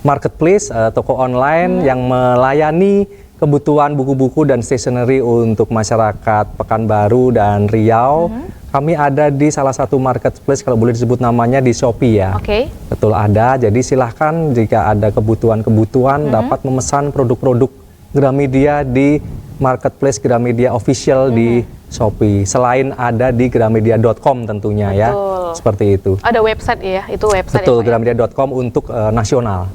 marketplace, toko online yang melayani kebutuhan buku-buku dan stationery untuk masyarakat Pekanbaru dan Riau. Kami ada di salah satu marketplace, kalau boleh disebut namanya, di Shopee ya. Oke. Betul ada, jadi silahkan jika ada kebutuhan-kebutuhan dapat memesan produk-produk Gramedia di marketplace Gramedia official di Shopee. Selain ada di gramedia.com tentunya. Betul. Ya, seperti itu. Ada website ya, itu website. Betul, ya, gramedia.com untuk nasional.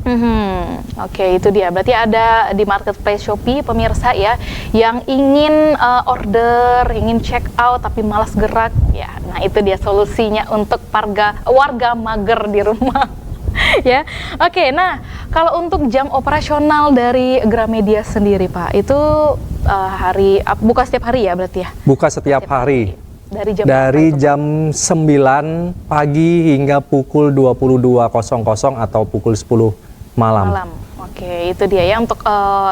Oke, itu dia. Berarti ada di marketplace Shopee pemirsa ya, yang ingin order, ingin check out tapi malas gerak ya. Nah, itu dia solusinya untuk warga mager di rumah. Ya, oke. Nah, kalau untuk jam operasional dari Gramedia sendiri, Pak, itu buka setiap hari ya berarti ya? Buka setiap hari. Dari jam 9 pagi hingga pukul 22.00 atau pukul 10 malam. Oke, itu dia ya untuk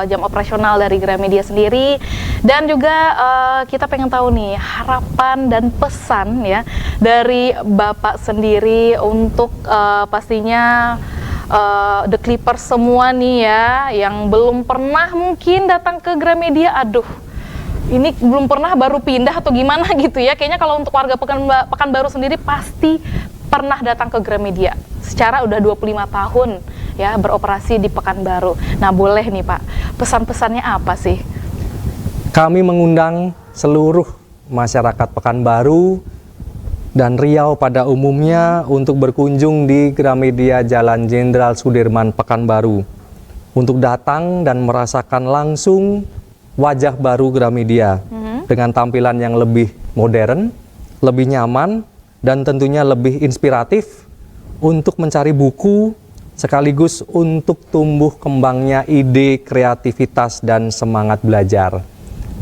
jam operasional dari Gramedia sendiri. Dan juga kita pengen tahu nih harapan dan pesan ya dari Bapak sendiri untuk pastinya The Clippers semua nih ya, yang belum pernah mungkin datang ke Gramedia. Aduh, ini belum pernah, baru pindah atau gimana gitu ya. Kayaknya kalau untuk warga Pekanbaru sendiri pasti pernah datang ke Gramedia secara udah 25 tahun ya beroperasi di Pekanbaru. Nah, boleh nih Pak, pesan-pesannya apa sih? Kami mengundang seluruh masyarakat Pekanbaru dan Riau pada umumnya untuk berkunjung di Gramedia Jalan Jenderal Sudirman Pekanbaru untuk datang dan merasakan langsung wajah baru Gramedia dengan tampilan yang lebih modern, lebih nyaman, dan tentunya lebih inspiratif untuk mencari buku sekaligus untuk tumbuh kembangnya ide, kreativitas, dan semangat belajar.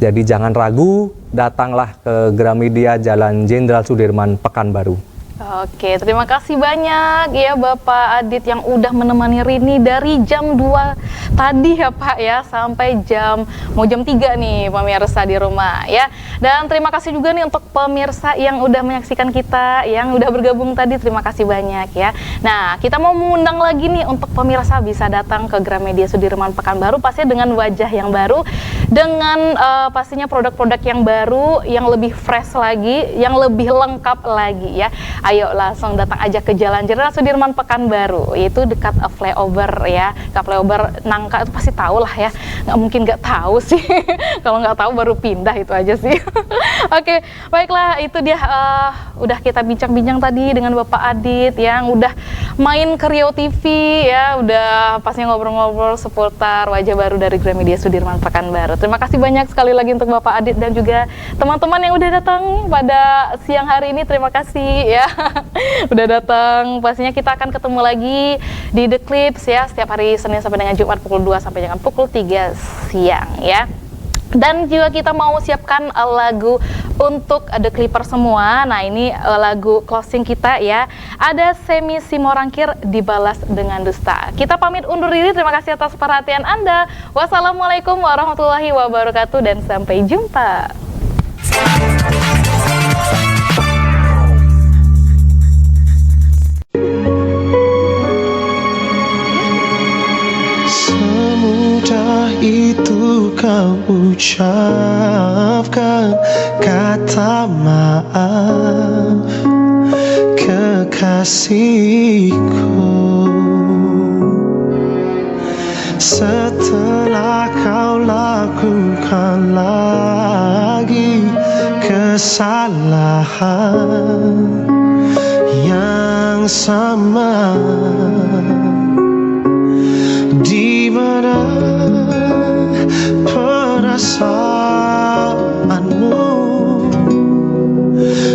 Jadi jangan ragu, datanglah ke Gramedia Jalan Jenderal Sudirman Pekanbaru. Oke, terima kasih banyak ya Bapak Adit yang udah menemani Rini dari jam 2 tadi ya Pak ya, sampai mau jam 3 nih pemirsa di rumah ya. Dan terima kasih juga nih untuk pemirsa yang udah menyaksikan kita, yang udah bergabung tadi, terima kasih banyak ya. Nah, kita mau mengundang lagi nih untuk pemirsa bisa datang ke Gramedia Sudirman Pekanbaru, pastinya dengan wajah yang baru, dengan pastinya produk-produk yang baru, yang lebih fresh lagi, yang lebih lengkap lagi ya. Ayo langsung datang aja ke Jalan Jenderal Sudirman Pekanbaru, yaitu dekat flyover ya. Dekat flyover Nangka itu pasti tahu lah ya. Nggak mungkin nggak tahu sih. Kalau nggak tahu baru pindah, itu aja sih. Oke, baiklah, itu dia udah kita bincang-bincang tadi dengan Bapak Adit yang udah main ke Rio TV ya, udah pasti ngobrol-ngobrol seputar wajah baru dari Gramedia Sudirman Pekanbaru. Terima kasih banyak sekali lagi untuk Bapak Adit dan juga teman-teman yang udah datang pada siang hari ini. Terima kasih ya. Udah datang. Pastinya kita akan ketemu lagi di The Clips ya, setiap hari Senin sampai dengan Jumat pukul 2 sampai dengan pukul 3 siang ya. Dan juga kita mau siapkan lagu untuk The Clipper semua. Nah, ini lagu closing kita ya. Ada Semi Simorangkir, Dibalas Dengan Dusta. Kita pamit undur diri. Terima kasih atas perhatian Anda. Wassalamualaikum warahmatullahi wabarakatuh dan sampai jumpa. Semudah itu kau ucapkan kata maaf, kekasihku. Setelah kau lakukan lagi kesalahan yang sama, di mana perasaanmu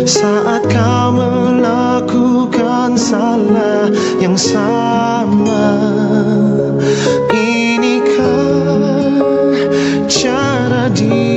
saat kau melakukan salah yang sama? Inikah cara dia